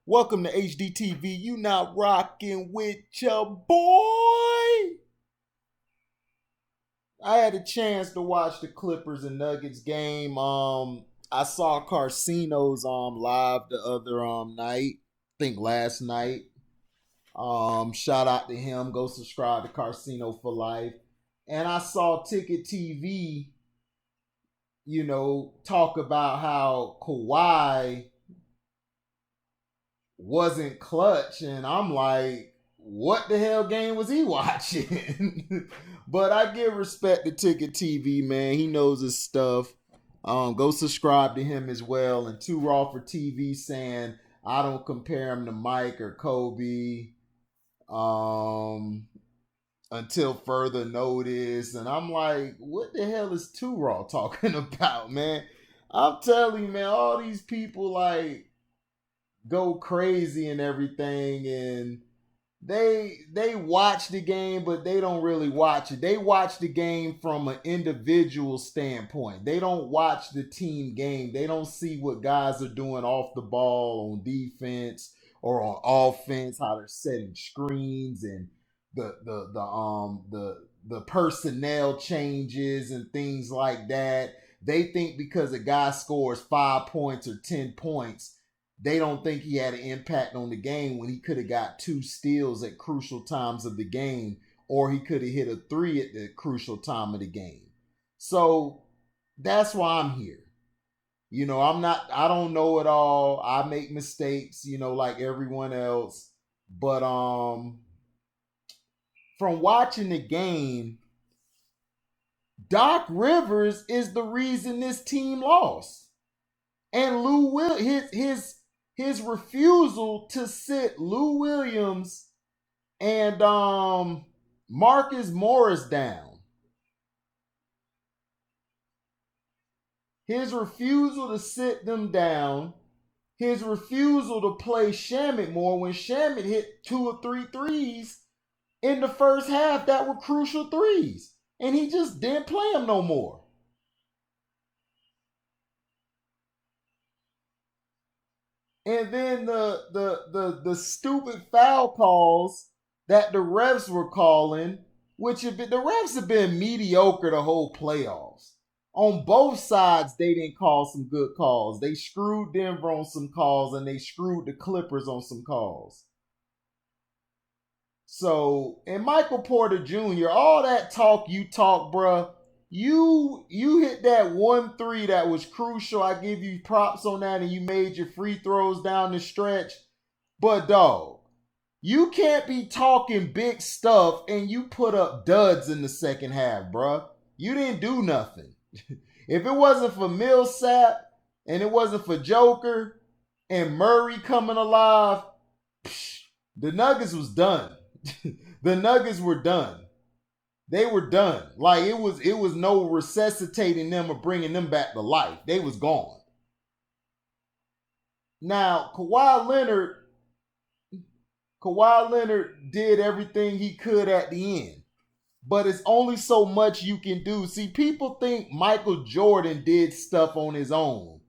Welcome to HDTV. You not rocking with your boy. I had a chance to watch the Clippers and Nuggets game. I saw Carcino's live the other night. I think last night. Shout out to him. Go subscribe to Carcino for life. And I saw Ticket TV, talk about how Kawhi wasn't clutch, and I'm like, what the hell game was he watching? But I give respect to Ticket TV, man. He knows his stuff. Go subscribe to him as well. And Too Raw for TV saying I don't compare him to Mike or Kobe until further notice. And I'm like, what the hell is Too Raw talking about, man? I'm telling you, man, all these people like go crazy and everything, and they watch the game, but they don't really watch it. They watch the game from an individual standpoint. They don't watch the team game. They don't see what guys are doing off the ball on defense or on offense, how they're setting screens and the personnel changes and things like that. They think because a guy scores 5 points or 10 points, they don't think he had an impact on the game when he could have got 2 steals at crucial times of the game, or he could have hit a 3 at the crucial time of the game. So that's why I'm here. I don't know it all. I make mistakes, like everyone else. But from watching the game, Doc Rivers is the reason this team lost. And his refusal to sit Lou Williams and Marcus Morris down. His refusal to sit them down. His refusal to play Shamet more when Shamet hit 2 or 3 threes in the first half that were crucial threes. And he just didn't play them no more. And then the stupid foul calls that the refs were calling, which the refs have been mediocre the whole playoffs. On both sides, they didn't call some good calls. They screwed Denver on some calls, and they screwed the Clippers on some calls. So, and Michael Porter Jr., all that talk you talk, bruh, you hit that 1-3 that was crucial. I give you props on that, and you made your free throws down the stretch. But dog, you can't be talking big stuff and you put up duds in the second half, bruh. You didn't do nothing. If it wasn't for Millsap and it wasn't for Joker and Murray coming alive, the Nuggets was done. The Nuggets were done. They were done. Like it was no resuscitating them or bringing them back to life. They was gone. Now, Kawhi Leonard did everything he could at the end. But it's only so much you can do. See, people think Michael Jordan did stuff on his own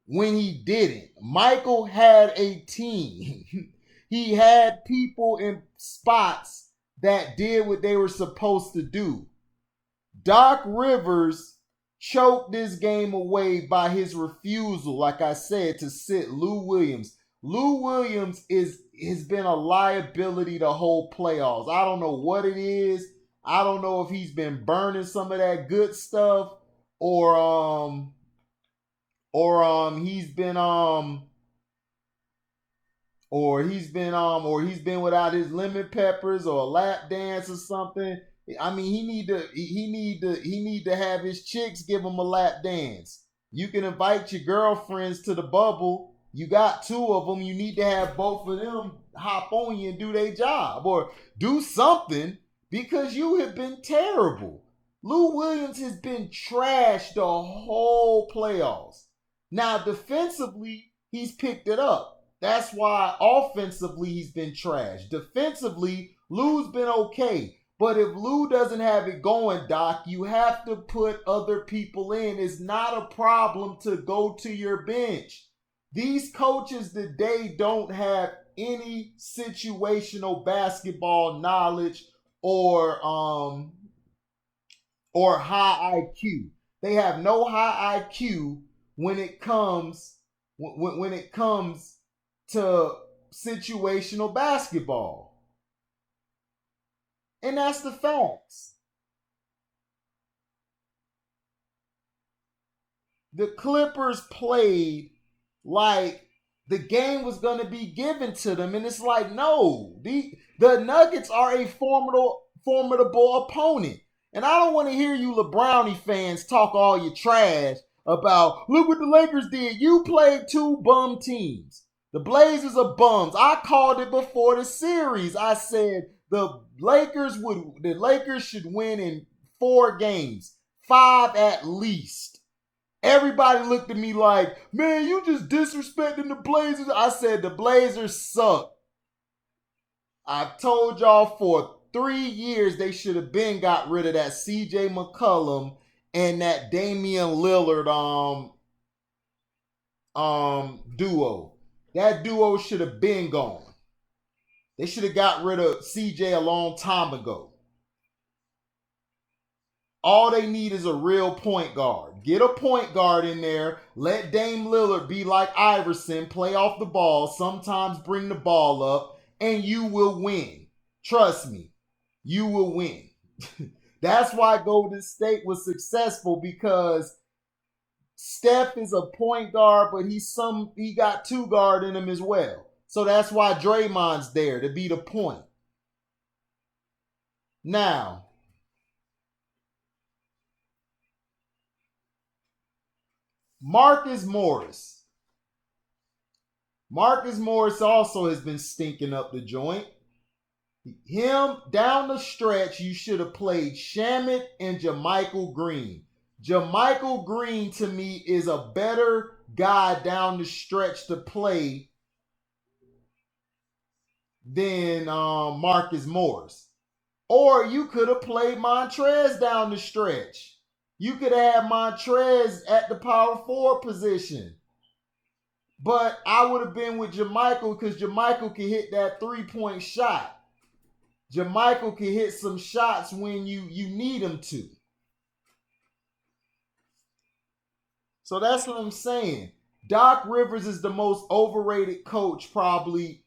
when he didn't. Michael had a team. He had people in spots that did what they were supposed to do. Doc Rivers choked this game away by his refusal, like I said, to sit Lou Williams. Lou Williams has been a liability the whole playoffs. I don't know what it is. I don't know if he's been burning some of that good stuff or he's been without his lemon peppers or a lap dance or something. I mean, he need to have his chicks give him a lap dance. You can invite your girlfriends to the bubble. You got 2 of them. You need to have both of them hop on you and do their job or do something because you have been terrible. Lou Williams has been trashed the whole playoffs. Now, defensively, he's picked it up. That's why offensively he's been trash. Defensively, Lou's been okay. But if Lou doesn't have it going, Doc, you have to put other people in. It's not a problem to go to your bench. These coaches today don't have any situational basketball knowledge or high IQ. They have no high IQ when it comes when it comes to situational basketball. And that's the facts. The Clippers played like the game was going to be given to them, and it's like, no, the Nuggets are a formidable opponent. And I don't want to hear you LeBrownie fans talk all your trash about, look what the Lakers did. You played two bum teams. The Blazers are bums. I called it before the series. I said the Lakers should win in 4 games, 5 at least. Everybody looked at me like, man, you just disrespecting the Blazers. I said the Blazers suck. I've told y'all for 3 years they should have been got rid of that CJ McCollum and that Damian Lillard duo. That duo should have been gone. They should have got rid of CJ a long time ago. All they need is a real point guard. Get a point guard in there. Let Dame Lillard be like Iverson, play off the ball, sometimes bring the ball up, and you will win. Trust me, you will win. That's why Golden State was successful, because Steph is a point guard, but he got 2 guard in him as well. So that's why Draymond's there, to be the point. Now, Marcus Morris. Marcus Morris also has been stinking up the joint. Him, down the stretch, you should have played Shamet and JaMychal Green. JaMychal Green, to me, is a better guy down the stretch to play than Marcus Morris. Or you could have played Montrez down the stretch. You could have had Montrez at the power forward position. But I would have been with JaMychal, because JaMychal can hit that 3-point shot. JaMychal can hit some shots when you need him to. So that's what I'm saying. Doc Rivers is the most overrated coach probably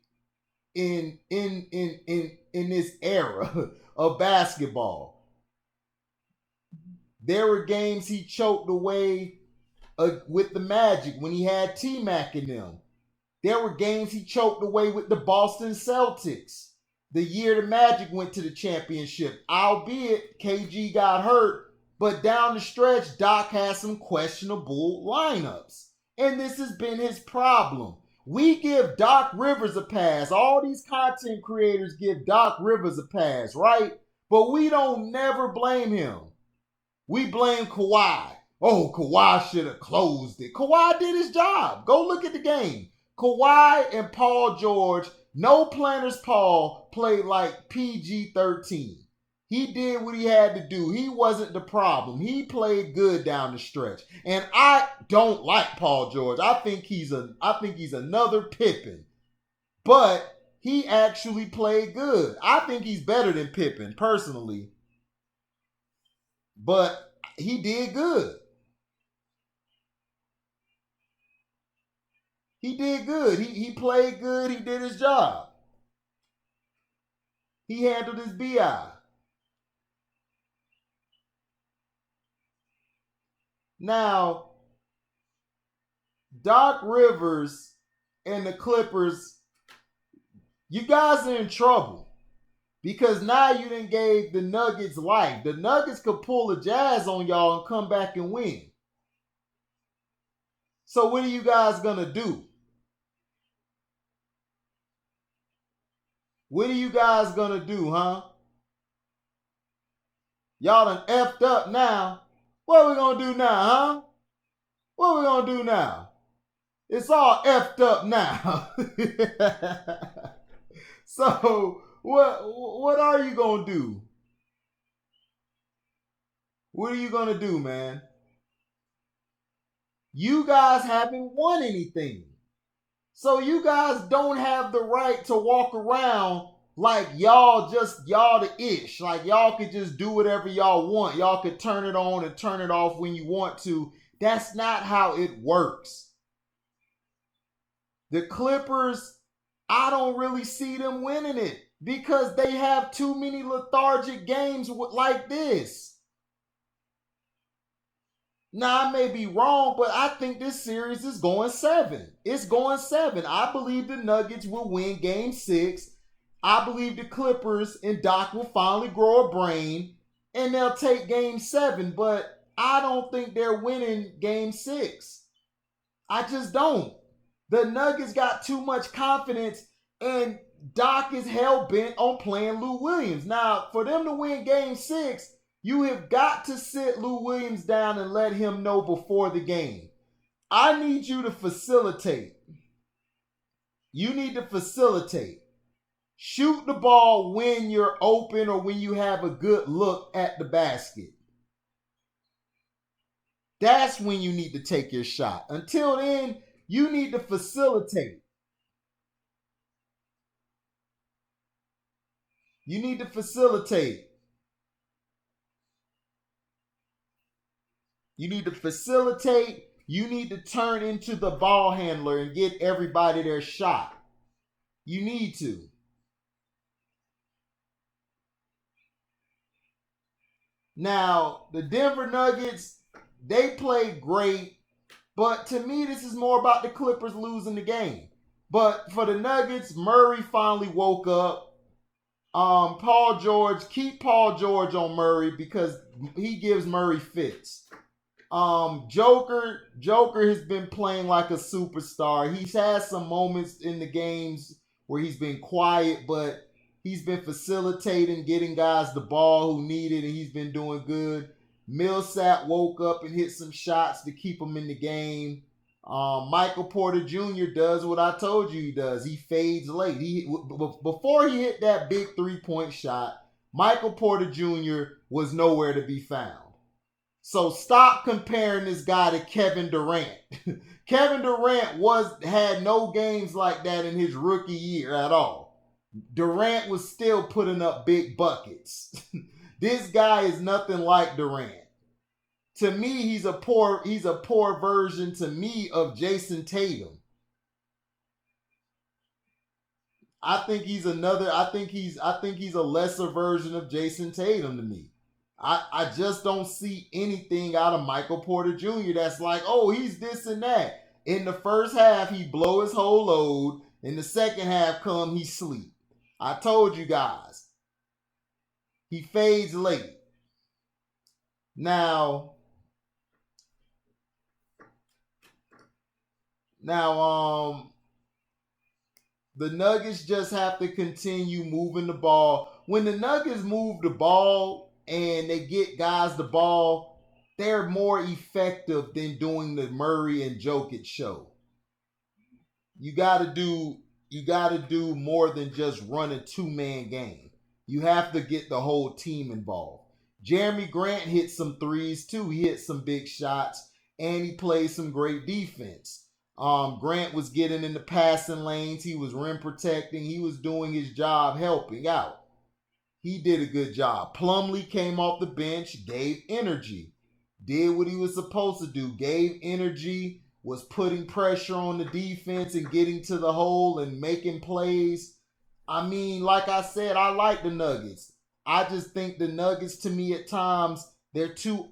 in this era of basketball. There were games he choked away with the Magic when he had T-Mac in them. There were games he choked away with the Boston Celtics the year the Magic went to the championship. Albeit KG got hurt, but down the stretch, Doc has some questionable lineups. And this has been his problem. We give Doc Rivers a pass. All these content creators give Doc Rivers a pass, right? But we don't never blame him. We blame Kawhi. Oh, Kawhi should have closed it. Kawhi did his job. Go look at the game. Kawhi and Paul George, no planners Paul, played like PG-13. He did what he had to do. He wasn't the problem. He played good down the stretch. And I don't like Paul George. I think he's another Pippen. But he actually played good. I think he's better than Pippen, personally. But he did good. He did good. He played good. He did his job. He handled his BI. Now, Doc Rivers and the Clippers, you guys are in trouble. Because now you done gave the Nuggets life. The Nuggets could pull a Jazz on y'all and come back and win. So what are you guys going to do? What are you guys going to do, huh? Y'all done effed up now. What are we going to do now, huh? What are we going to do now? It's all effed up now. So, what are you going to do? What are you going to do, man? You guys haven't won anything. So you guys don't have the right to walk around like y'all the ish. Like y'all could just do whatever y'all want. Y'all could turn it on and turn it off when you want to. That's not how it works. The Clippers, I don't really see them winning it because they have too many lethargic games like this. Now, I may be wrong, but I think this series is going 7. It's going 7. I believe the Nuggets will win game 6. I believe the Clippers and Doc will finally grow a brain and they'll take game 7, but I don't think they're winning game 6. I just don't. The Nuggets got too much confidence, and Doc is hell bent on playing Lou Williams. Now, for them to win game 6, you have got to sit Lou Williams down and let him know before the game. I need you to facilitate. You need to facilitate. Shoot the ball when you're open or when you have a good look at the basket. That's when you need to take your shot. Until then, you need to facilitate. You need to facilitate. You need to facilitate. You need to turn into the ball handler and get everybody their shot. You need to. Now, the Denver Nuggets, they played great, but to me, this is more about the Clippers losing the game. But for the Nuggets, Murray finally woke up. Paul George, keep Paul George on Murray because he gives Murray fits. Joker has been playing like a superstar. He's had some moments in the games where he's been quiet, but he's been facilitating, getting guys the ball who need it, and he's been doing good. Millsap woke up and hit some shots to keep him in the game. Michael Porter Jr. does what I told you he does. He fades late. Before he hit that big 3-point shot, Michael Porter Jr. was nowhere to be found. So stop comparing this guy to Kevin Durant. Kevin Durant had no games like that in his rookie year at all. Durant was still putting up big buckets. This guy is nothing like Durant. To me, he's a poor version to me of Jason Tatum. I think he's a lesser version of Jason Tatum to me. I just don't see anything out of Michael Porter Jr. that's like, oh, he's this and that. In the first half, he blow his whole load. In the second half, he sleep. I told you guys. He fades late. Now, the Nuggets just have to continue moving the ball. When the Nuggets move the ball and they get guys the ball, they're more effective than doing the Murray and Jokic show. You got to do more than just run a 2-man game. You have to get the whole team involved. Jeremy Grant hit some threes too. He hit some big shots and he played some great defense. Grant was getting in the passing lanes. He was rim protecting. He was doing his job helping out. He did a good job. Plumlee came off the bench, gave energy, did what he was supposed to do, gave energy, was putting pressure on the defense and getting to the hole and making plays. I mean, like I said, I like the Nuggets. I just think the Nuggets, to me, at times, they're too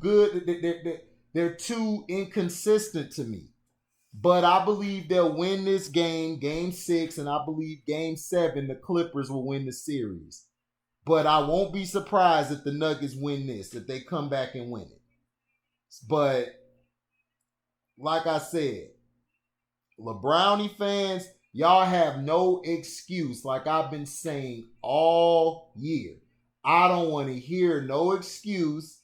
good. They're too inconsistent to me. But I believe they'll win this game, game 6, and I believe game 7, the Clippers will win the series. But I won't be surprised if the Nuggets win this, if they come back and win it. But like I said, LeBrownie fans, y'all have no excuse, like I've been saying all year. I don't want to hear no excuse.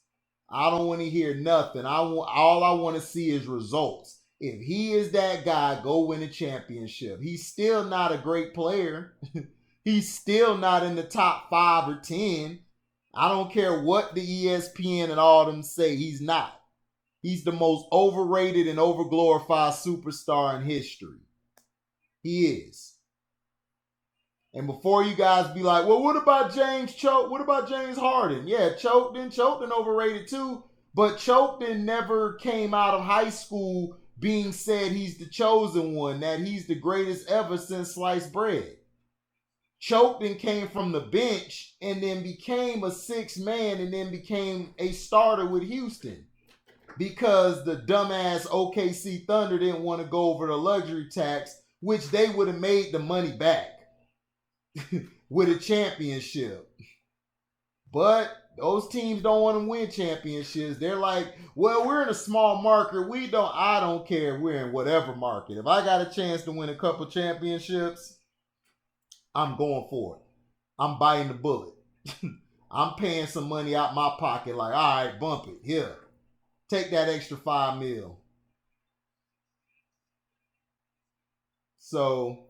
I don't want to hear nothing. All I want to see is results. If he is that guy, go win a championship. He's still not a great player. He's still not in the top 5 or 10. I don't care what the ESPN and all them say. He's not. He's the most overrated and overglorified superstar in history. He is. And before you guys be like, well, what about James Choke? What about James Harden? Yeah, Choketon overrated too. But Choketon never came out of high school being said he's the chosen one, that he's the greatest ever since sliced bread. Choketon came from the bench and then became a sixth man and then became a starter with Houston because the dumbass OKC Thunder didn't want to go over the luxury tax, which they would have made the money back with a championship. But those teams don't want to win championships. They're like, well, we're in a small market. I don't care. We're in whatever market. If I got a chance to win a couple championships, I'm going for it. I'm biting the bullet. I'm paying some money out my pocket. Like, all right, bump it. Here, take that extra $5 million. So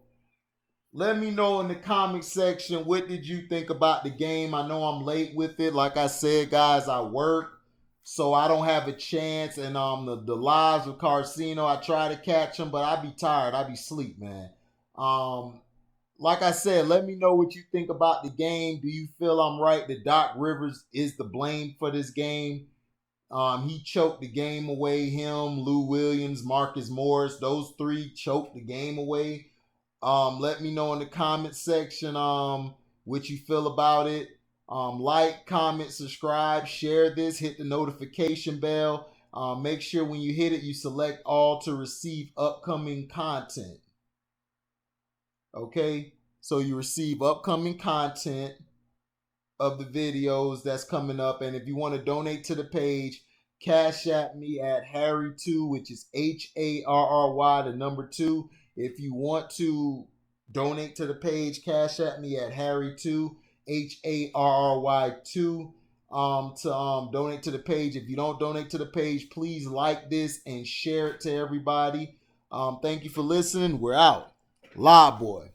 let me know in the comment section, what did you think about the game? I know I'm late with it. Like I said, guys, I work, so I don't have a chance. And the lives of Carcino, I try to catch them, but I be tired. I be sleep, man. Like I said, let me know what you think about the game. Do you feel I'm right that Doc Rivers is the blame for this game? He choked the game away. Him, Lou Williams, Marcus Morris, those three choked the game away. Let me know in the comment section what you feel about it. Like, comment, subscribe, share this, hit the notification bell. Make sure when you hit it, you select all to receive upcoming content. Okay, so you receive upcoming content of the videos that's coming up. And if you want to donate to the page, cash at me at Harry2, which is HARRY, the number 2. If you want to donate to the page, cash at me at Harry2, HARRY2. To donate to the page. If you don't donate to the page, please like this and share it to everybody. Thank you for listening. We're out. Live boy.